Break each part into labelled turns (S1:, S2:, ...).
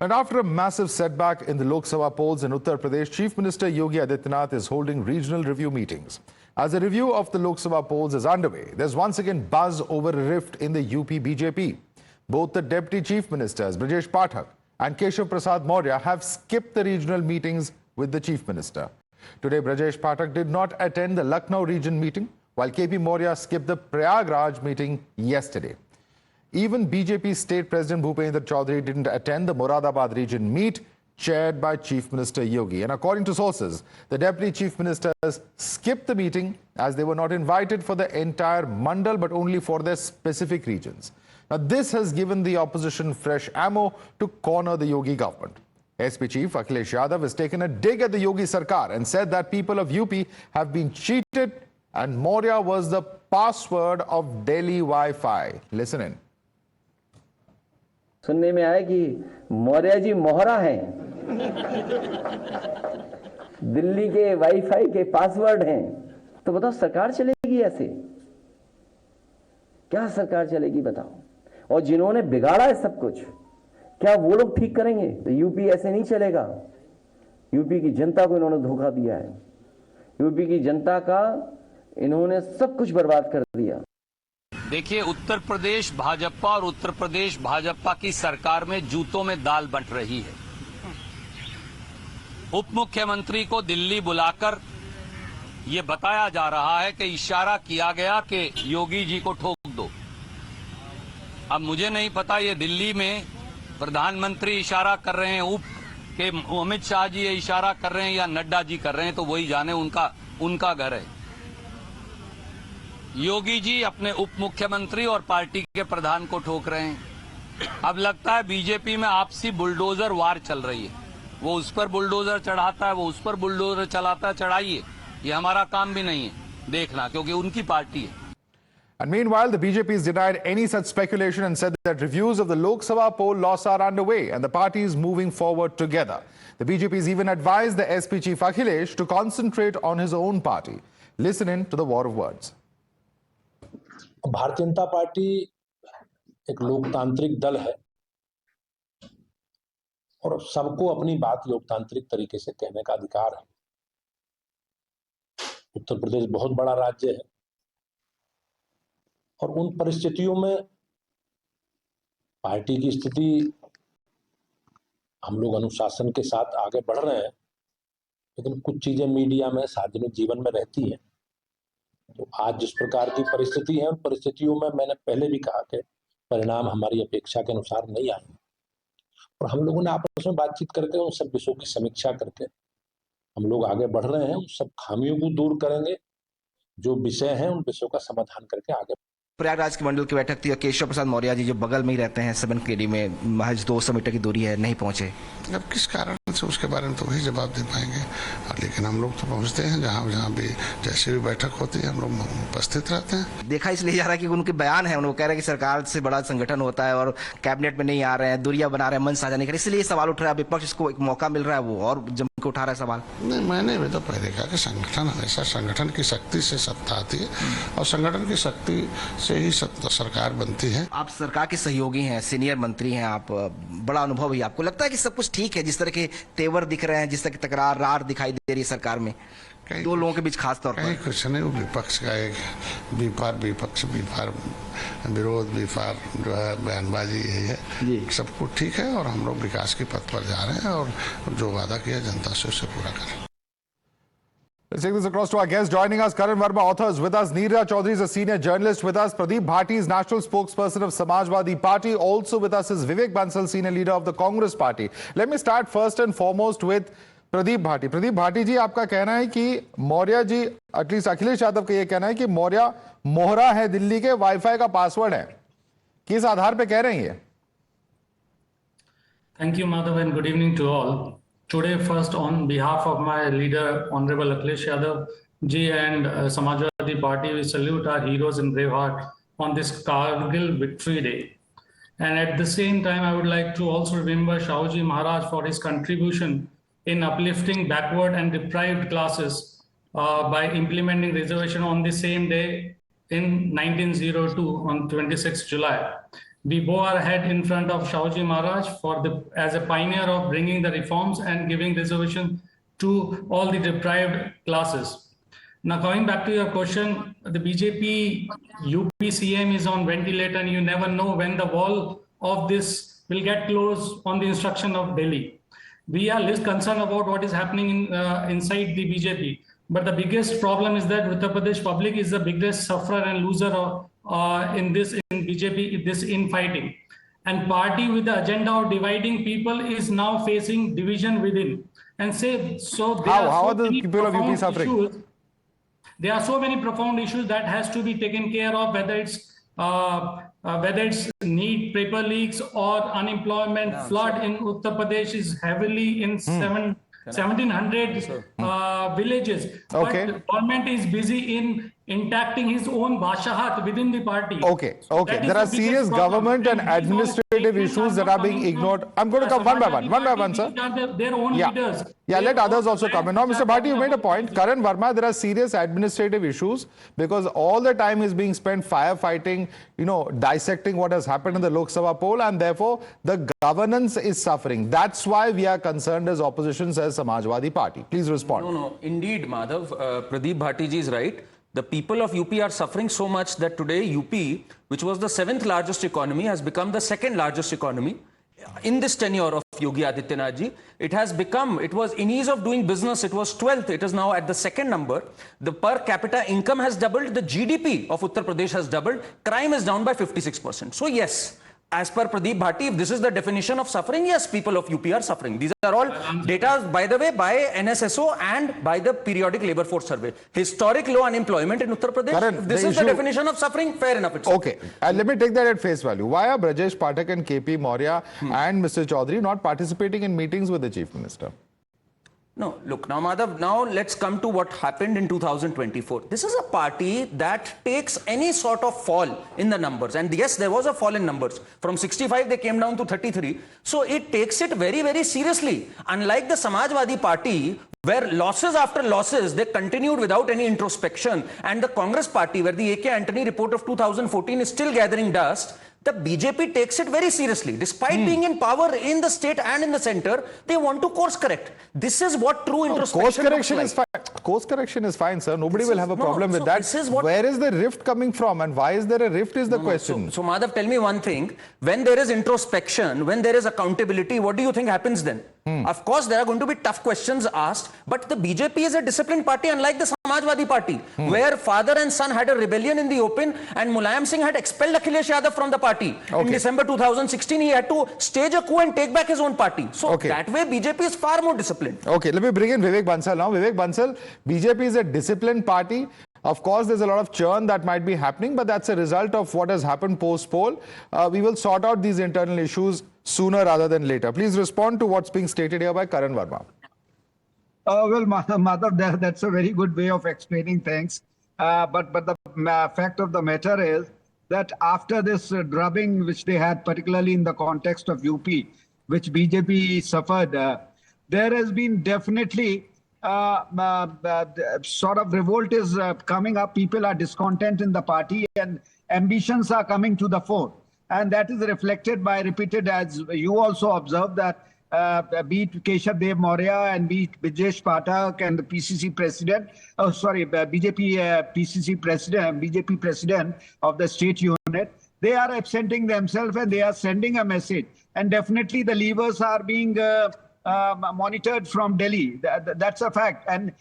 S1: And after a massive setback in the Lok Sabha polls in Uttar Pradesh, Chief Minister Yogi Adityanath is holding regional review meetings. As a review of the Lok Sabha polls is underway, there's once again buzz over a rift in the UP BJP. Both the Deputy Chief Ministers, Brajesh Pathak and Keshav Prasad Maurya, have skipped the regional meetings with the Chief Minister. Today, Brajesh Pathak did not attend the Lucknow region meeting, while KP Maurya skipped the Prayagraj meeting yesterday. Even BJP State President Bhupendra Chaudhary didn't attend the Moradabad region meet chaired by Chief Minister Yogi. And according to sources, the Deputy Chief Ministers skipped the meeting as they were not invited for the entire Mandal but only for their specific regions. Now, this has given the opposition fresh ammo to corner the Yogi government. SP Chief Akhilesh Yadav has taken a dig at the Yogi Sarkar and said that people of UP have been cheated and Maurya was the password of Delhi Wi-Fi. Listen in.
S2: सुनने में आया कि मौर्य जी मोहरा हैं, दिल्ली के wifi के password हैं, तो बताओ सरकार चलेगी ऐसे? क्या सरकार चलेगी बताओ? और जिन्होंने बिगाड़ा है सब कुछ, क्या वो लोग ठीक करेंगे? तो यूपी ऐसे नहीं चलेगा। यूपी की जनता को इन्होंने धोखा दिया है। यूपी की जनता का इन्होंने सब कुछ बर्बाद कर दिया।
S3: देखिए, उत्तर प्रदेश भाजपा और उत्तर प्रदेश भाजपा की सरकार में जूतों में दाल बंट रही है। उप मुख्यमंत्री को दिल्ली बुलाकर ये बताया जा रहा है कि इशारा किया गया कि योगी जी को ठोक दो। अब मुझे नहीं पता ये दिल्ली में प्रधानमंत्री इशारा कर रहे हैं, उप के अमित शाह जी ये इशारा कर रहे हैं या नड्डा जी कर रहे हैं, तो वही जाने, उनका घर है। योगी जी अपने उप मुख्यमंत्री और पार्टी के प्रधान को ठोक रहे हैं। अब लगता है बीजेपी में आपसी बुलडोजर वार चल रही है। वो उस पर बुलडोजर चढ़ाता है, वो उस पर बुलडोजर चलाता है। चढ़ाइए, ये हमारा काम भी नहीं है देखना, क्योंकि उनकी पार्टी है।
S1: And meanwhile, the BJP has denied any such speculation and said that reviews of the Lok Sabha poll loss are underway and the party is moving forward together. The BJP has even advised the SP Chief Akhilesh to concentrate on his own party. Listen in to the war of words.
S4: Bharatiya Janata party एक लोकतांत्रिक दल है और सबको अपनी बात लोकतांत्रिक तरीके से कहने का अधिकार है। उत्तर प्रदेश बहुत बड़ा राज्य है और उन परिस्थितियों में पार्टी की स्थिति, हम लोग अनुशासन के साथ आगे बढ़ रहे हैं, लेकिन कुछ चीजें मीडिया में, सार्वजनिक जीवन में रहती हैं। तो आज जिस प्रकार की परिस्थिति है, उन परिस्थितियों में मैंने पहले भी कहा कि परिणाम हमारी अपेक्षा के अनुसार नहीं आए और हम लोगों ने आपस में बातचीत करके उन सब विषयों की समीक्षा करके हम लोग आगे बढ़ रहे हैं। उन सब खामियों को दूर करेंगे, जो विषय हैं उन विषयों का समाधान करके आगे।
S5: प्रयागराज के मंडल की बैठक थी और केशव प्रसाद मौर्य जी जो बगल में ही रहते हैं 7 केडी में, महज 200 मीटर की दूरी है, नहीं पहुंचे।
S6: अब किस कारण से, उसके बारे में तो वही जवाब दे पाएंगे, लेकिन हम लोग तो पहुंचते हैं जहां भी जैसे भी बैठक होती है हम लोग उपस्थित रहते हैं।
S5: देखा इसलिए जा रहा है कि उनके बयान है, उन्होंने कह रहे हैं कि सरकार से बड़ा संगठन होता है और कैबिनेट में नहीं आ रहे हैं, दूरियां बना रहे हैं, मन साझा नहीं कर रहे, इसलिए सवाल उठ रहा है। विपक्ष को एक मौका मिल रहा है, वो और जम के उठा रहा है सवाल।
S6: नहीं, मैंने भी तो पहले कहा कि संगठन हमेशा, संगठन की शक्ति से सत्ता आती है और संगठन की शक्ति से ही सरकार बनती है।
S5: आप सरकार के सहयोगी हैं, सीनियर मंत्री हैं, आप बड़ा अनुभव है, आपको लगता है कि सब कुछ ठीक है? जिस तरह के तेवर दिख रहे हैं, जिस तरह की तकरार रार दिखाई दे रही है सरकार में दो लोगों के बीच, खास तौर पर
S6: कुछ नहीं, वो विपक्ष का एक विपक्ष विरोध जो है बयानबाजी यही है। सब कुछ ठीक है और हम लोग विकास के पथ पर जा रहे हैं और जो वादा किया जनता से उसे पूरा करें।
S1: Let's take this across to our guest. Joining us, Karan Verma, author, is with us. Neerja Chaudhary is a senior journalist with us. Pradeep Bhati is national spokesperson of Samajwadi Party. Also with us is Vivek Bansal, senior leader of the Congress Party. Let me start first and foremost with Pradeep Bhati. Pradeep Bhati जी, आपका कहना है कि Maurya ji, at least Akhilesh Yadav का यह कहना है कि मौर्य मोहरा है, दिल्ली के वाईफाई का पासवर्ड है, किस आधार पे कह रहे हैं?
S7: Thank you Madhav and good evening to all. Today, first, on behalf of my leader, Honorable Akhilesh Yadav ji and Samajwadi Party, we salute our heroes and braveheart on this Kargil Victory Day. And at the same time, I would like to also remember Shahuji Maharaj for his contribution in uplifting backward and deprived classes by implementing reservation on the same day in 1902 on 26 July. We bow our head in front of Shahuji Maharaj as a pioneer of bringing the reforms and giving reservation to all the deprived classes. Now, coming back to your question, the BJP UPCM is on ventilator, and you never know when the wall of this will get closed on the instruction of Delhi. We are less concerned about what is happening inside the BJP. But the biggest problem is that Uttar Pradesh public is the biggest sufferer and loser in BJP, this infighting. And party with the agenda of dividing people is now facing division within. And
S1: how are the people of UP suffering?
S7: There are so many profound issues that has to be taken care of, whether it's need paper leaks or unemployment. Flood in Uttar Pradesh is heavily in 1,700 villages.
S1: Okay.
S7: But government is busy in intacting his own Bashahat within the party.
S1: Okay.
S7: So
S1: There are serious government and administrative issues that are being ignored. I'm going to come one by one, sir.
S7: Their own leaders.
S1: Yeah, let others also come in. Now, Mr. Bhatti, you made a point. Karan Verma, there are serious administrative issues because all the time is being spent firefighting, dissecting what has happened in the Lok Sabha poll, and therefore the governance is suffering. That's why we are concerned as opposition, says Samajwadi Party. Please respond.
S8: No. Indeed, Madhav, Pradeep Bhatti ji is right. The people of UP are suffering so much that today UP, which was the 7th largest economy, has become the 2nd largest economy. In this tenure of Yogi Adityanath ji, it was in ease of doing business, it was 12th, it is now at the 2nd number. The per capita income has doubled, the GDP of Uttar Pradesh has doubled, crime is down by 56%. So yes, as per Pradeep Bhatti, if this is the definition of suffering, yes, people of UP are suffering. These are all data, by the way, by NSSO and by the periodic labor force survey. Historic low unemployment in Uttar Pradesh.
S1: Karan,
S8: if this is the definition of suffering, fair enough.
S1: Okay, let me take that at face value. Why are Brajesh Pathak and KP Maurya and Mr. Chaudhary not participating in meetings with the Chief Minister?
S8: No, look, now Madhav, now let's come to what happened in 2024. This is a party that takes any sort of fall in the numbers. And yes, there was a fall in numbers. From 65, they came down to 33. So it takes it very, very seriously. Unlike the Samajwadi Party, where losses after losses, they continued without any introspection. And the Congress Party, where the AK Antony report of 2014 is still gathering dust, the BJP takes it very seriously. Despite being in power in the state and in the center, they want to course correct. This is what true introspection
S1: Course correction
S8: like.
S1: is fine. Course correction is fine, sir. Nobody will have a problem with that. Where is the rift coming from, and why is there a rift is the question.
S8: So Madhav, tell me one thing. When there is introspection, when there is accountability, what do you think happens then? Of course, there are going to be tough questions asked, but the BJP is a disciplined party, unlike the Samajwadi Party, where father and son had a rebellion in the open, and Mulayam Singh had expelled Akhilesh Yadav from the party. In December 2016, he had to stage a coup and take back his own party. So that way, BJP is far more disciplined.
S1: Okay, let me bring in Vivek Bansal now. Vivek Bansal, BJP is a disciplined party. Of course, there's a lot of churn that might be happening, but that's a result of what has happened post-poll. We will sort out these internal issues sooner rather than later. Please respond to what's being stated here by Karan Verma.
S9: Well, Madhav, that's a very good way of explaining things. But the fact of the matter is that after this drubbing, which they had, particularly in the context of UP, which BJP suffered, there has been definitely sort of revolt is coming up. People are discontent in the party and ambitions are coming to the fore. And that is reflected by repeated, as you also observed, that be it Keshav Dev Maurya and be it Brajesh Pathak and the PCC president, BJP president of the state unit, they are absenting themselves and they are sending a message. And definitely the levers are being monitored from Delhi. That's a fact. And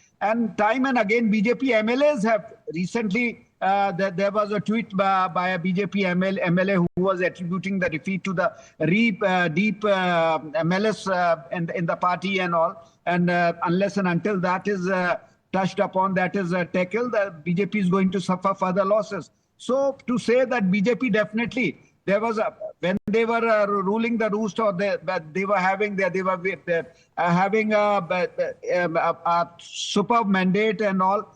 S9: time and again, BJP MLAs have recently, there was a tweet by a BJP MLA who was attributing the defeat to the deep MLS in the party and all. And unless and until that is touched upon, that is tackled, the BJP is going to suffer further losses. So to say that BJP definitely, there was when they were ruling the roost, or they were having a superb mandate and all.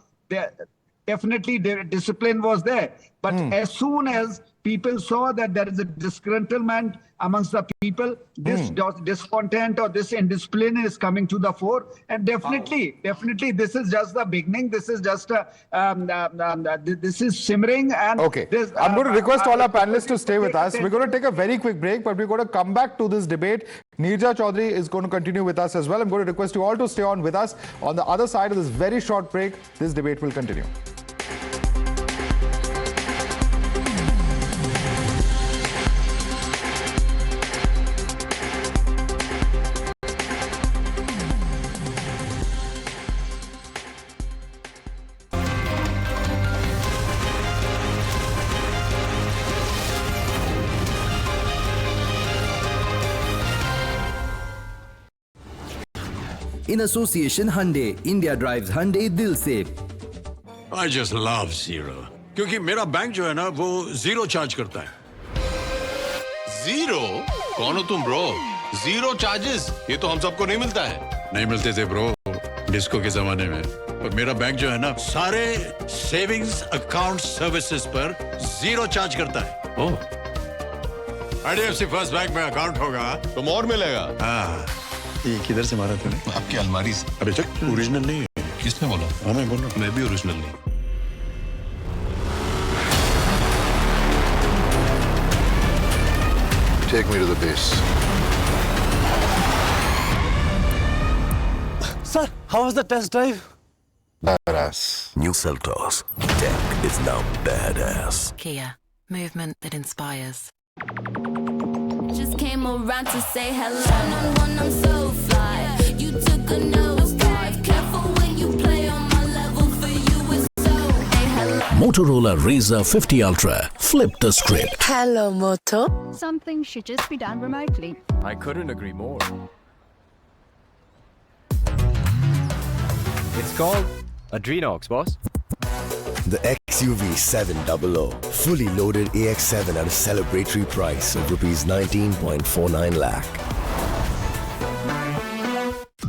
S9: Definitely, their discipline was there. But as soon as people saw that there is a disgruntlement amongst the people. This discontent or this indiscipline is coming to the fore, and definitely, this is just the beginning. This is just this is simmering. And
S1: Okay, I'm going to request all our panelists to stay with us. We're going to take a very quick break, but we're going to come back to this debate. Neerja Chaudhary is going to continue with us as well. I'm going to request you all to stay on with us. On the other side of this very short break, this debate will continue.
S10: In association Hyundai, India drives Hyundai Dil Se.
S11: I just love Zero. क्योंकि मेरा bank जो है ना वो zero charge करता है।
S12: Zero? कौन हो तुम ब्रो? Zero charges? ये तो हम सबको नहीं मिलता है।
S11: नहीं मिलते थे ब्रो, डिस्को के जमाने में। पर मेरा बैंक जो है ना सारे सेविंग्स अकाउंट सर्विसेज पर जीरो चार्ज करता है।
S12: ओह,
S11: IDFC फर्स्ट बैंक में अकाउंट होगा
S12: तुम और मिलेगा।
S11: हाँ, ये किधर से मारा तूने?
S12: आपकी अलमारी से।
S11: अबे चल, ओरिजिनल नहीं है।
S12: किसने बोला?
S11: हाँ, मैं बोल रहा हूँ।
S12: मैं भी ओरिजिनल नहीं।
S13: Take me to the base.
S14: Sir, how was the test drive?
S13: Badass.
S10: New Seltos. Tech is now badass.
S15: Kia, movement that inspires.
S16: Just came around to say hello. One, I'm so fly. You took a nosedive. Careful when you play on my level. For you it's so. Hey, hello.
S10: Motorola Razr 50 Ultra. Flip the script.
S15: Hello, Moto.
S16: Something should just be done remotely.
S14: I couldn't agree more. It's called Adrenox, boss.
S10: The XUV 700. Fully loaded AX7 at a celebratory price of Rs 19.49 lakh.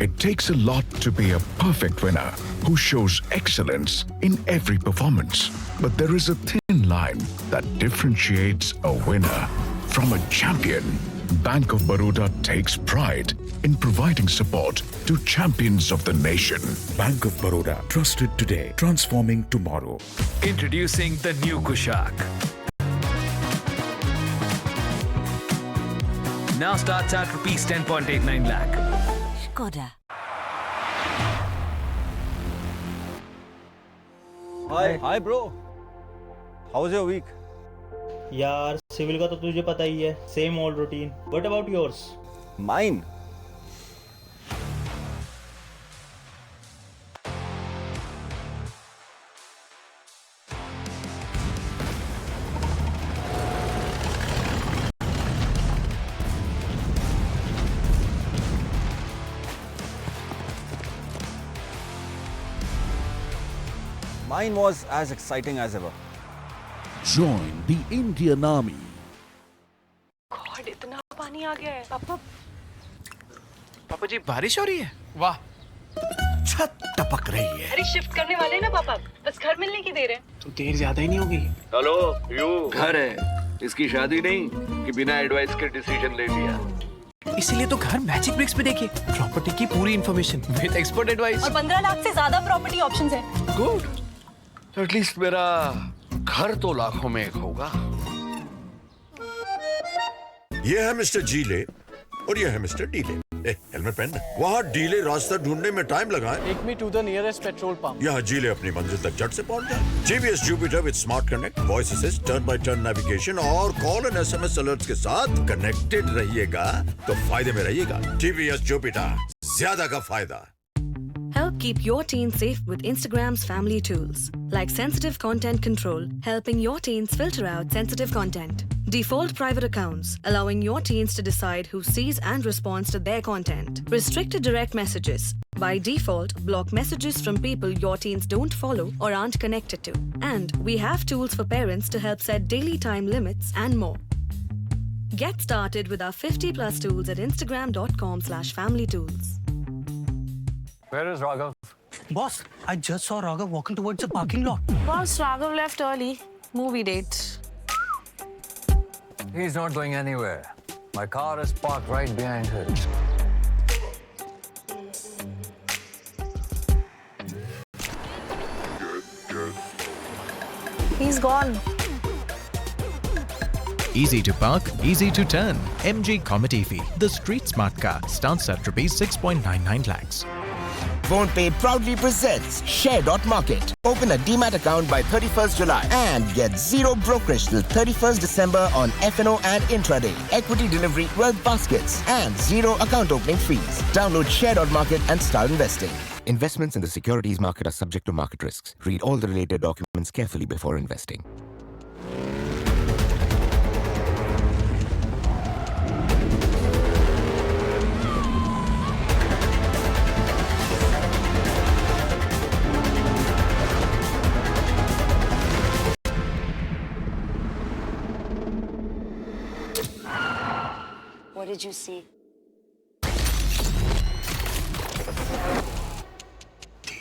S17: It takes a lot to be a perfect winner who shows excellence in every performance. But there is a thin line that differentiates a winner from a champion. Bank of Baroda takes pride in providing support to champions of the nation.
S18: Bank of Baroda, trusted today, transforming tomorrow.
S19: Introducing the new Kushak. Now starts at Rs 10.89 lakh.
S15: Skoda.
S14: Hi bro. How was your week?
S20: यार civil का तो तुझे पता ही है, same old routine. What about yours?
S14: Mine. Mine was as exciting as ever.
S18: Join the Indian Army.
S15: God, इतना पानी आ गया है. पापा
S19: जी बारिश हो रही है? वाह.
S18: छत टपक रही है.
S15: अरे शिफ्ट करने वाले हैं ना पापा, बस घर मिलने की देर है.
S19: तो देर ज्यादा ही नहीं होगी.
S21: हेलो, यू घर है, इसकी शादी नहीं कि बिना एडवाइस के डिसीजन ले लिया.
S19: इसीलिए तो घर मैजिक ब्रिक्स पे देखिए. प्रॉपर्टी की पूरी इंफॉर्मेशन विद एक्सपर्ट एडवाइस.
S15: और 15 लाख से ज्यादा प्रॉपर्टी ऑप्शंस हैं.
S21: गुड. एटलीस्ट मेरा घर तो लाखों में एक होगा.
S11: ये है मिस्टर जीले और ये है मिस्टर डीले. हेलमेट पहन. वहाँ डीले रास्ता ढूंढने में टाइम लगा.
S20: Take me to the nearest petrol pump.
S11: यहाँ जीले अपनी मंजिल तक झट से पहुंच जाए. GPS Jupiter with smart connect, voice assist, turn by turn navigation और कॉल एंड एसएमएस अलर्ट्स के साथ कनेक्टेड रहिएगा तो फायदे में रहिएगा. जीपीएस जुपिटर, ज्यादा का फायदा.
S15: Help keep your teen safe with Instagram's family tools, like sensitive content control, helping your teens filter out sensitive content. Default private accounts, allowing your teens to decide who sees and responds to their content. Restricted direct messages. By default, block messages from people your teens don't follow or aren't connected to. And we have tools for parents to help set daily time limits and more. Get started with our 50+ tools at instagram.com/familytools.
S14: Where is Raghav?
S20: Boss, I just saw Raghav walking towards the parking lot.
S15: Boss, Raghav left early. Movie date.
S2: He's not going anywhere. My car is parked right behind his.
S15: He's gone.
S22: Easy to park, easy to turn. MG Comet EV, the street smart car, starts at rupees 6.99 lakhs.
S23: PhonePe proudly presents Share.Market. Open a Demat account by 31st July and get zero brokerage till 31st December on FNO and intraday, equity delivery, wealth baskets, and zero account opening fees. Download Share.Market and start investing. Investments in the securities market are subject to market risks. Read all the related documents carefully before investing.
S15: What did you see?
S10: The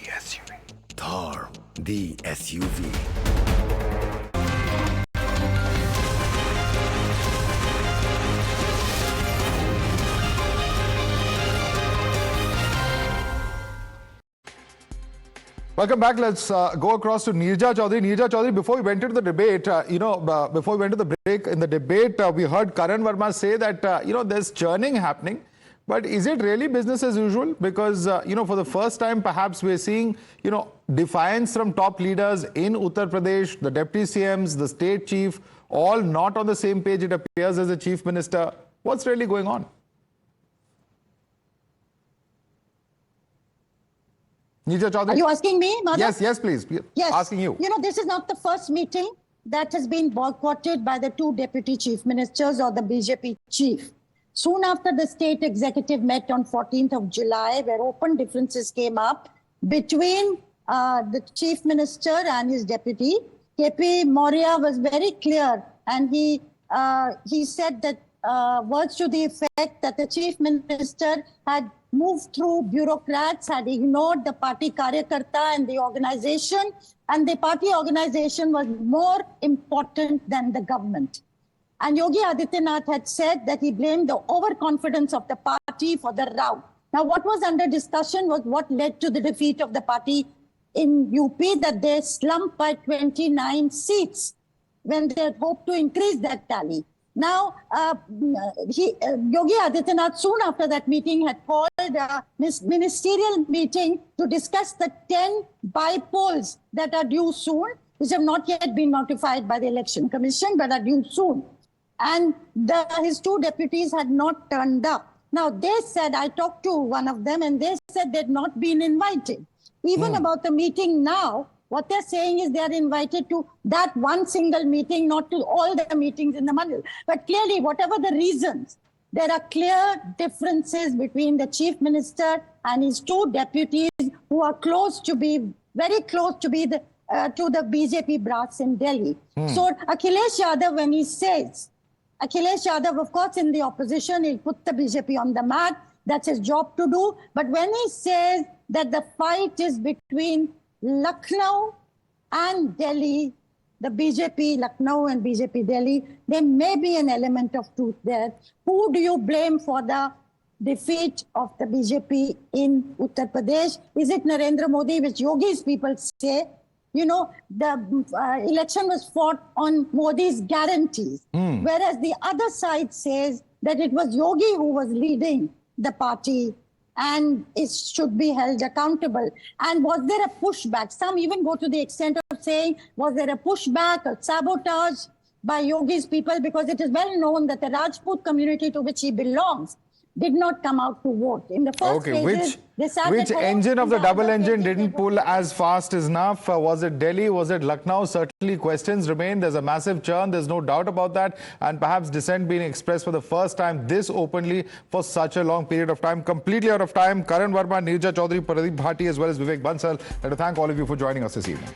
S10: SUV. Thar, the SUV.
S1: Welcome back. Let's go across to Neerja Chaudhary. Neerja Chaudhary, before we went into the debate, before we went to the break, in the debate, we heard Karan Verma say that, there's churning happening. But is it really business as usual? Because, for the first time, perhaps we're seeing, defiance from top leaders in Uttar Pradesh, the deputy CMs, the state chief, all not on the same page, it appears, as the chief minister. What's really going on? Neerja Chaudhary?
S24: Are you asking me, Madhav?
S1: Yes, please.
S24: Yes.
S1: Asking you.
S24: This is not the first meeting that has been boycotted by the two deputy chief ministers or the BJP chief. Soon after the state executive met on 14th of July, where open differences came up between the chief minister and his deputy, KP Maurya was very clear, and he said that words to the effect that the chief minister had moved through bureaucrats, had ignored the party karyakarta and the organization, and the party organization was more important than the government. And Yogi Adityanath had said that he blamed the overconfidence of the party for the rout. Now, what was under discussion was what led to the defeat of the party in UP, that they slumped by 29 seats when they had hoped to increase that tally. Now, Yogi Adityanath, soon after that meeting, had called a ministerial meeting to discuss the 10 by-polls that are due soon, which have not yet been notified by the Election Commission, but are due soon. And his two deputies had not turned up. Now, they said, I talked to one of them, and they said they'd not been invited. Even about the meeting now, what they're saying is they're invited to that one single meeting, not to all the meetings in the mandal. But clearly, whatever the reasons, there are clear differences between the chief minister and his two deputies who are very close to be to the BJP brass in Delhi. So Akhilesh Yadav, when he says, Akhilesh Yadav, of course, in the opposition, he'll put the BJP on the mat. That's his job to do. But when he says that the fight is between Lucknow and Delhi, the BJP Lucknow and BJP Delhi, there may be an element of truth there. Who do you blame for the defeat of the BJP in Uttar Pradesh? Is it Narendra Modi, which Yogi's people say? The election was fought on Modi's guarantees, whereas the other side says that it was Yogi who was leading the party and it should be held accountable. And was there a pushback? Some even go to the extent of saying, was there a pushback or sabotage by Yogi's people? Because it is well known that the Rajput community to which he belongs did not come out to vote. In the first phases, they sat
S1: which
S24: at home.
S1: engine of the double engine didn't pull as fast enough? Was it Delhi? Was it Lucknow? Certainly questions remain. There's a massive churn. There's no doubt about that. And perhaps dissent being expressed for the first time this openly for such a long period of time. Completely out of time. Karan Verma, Neerja Chaudhary, Pradeep Bhati, as well as Vivek Bansal. I'd like to thank all of you for joining us this evening.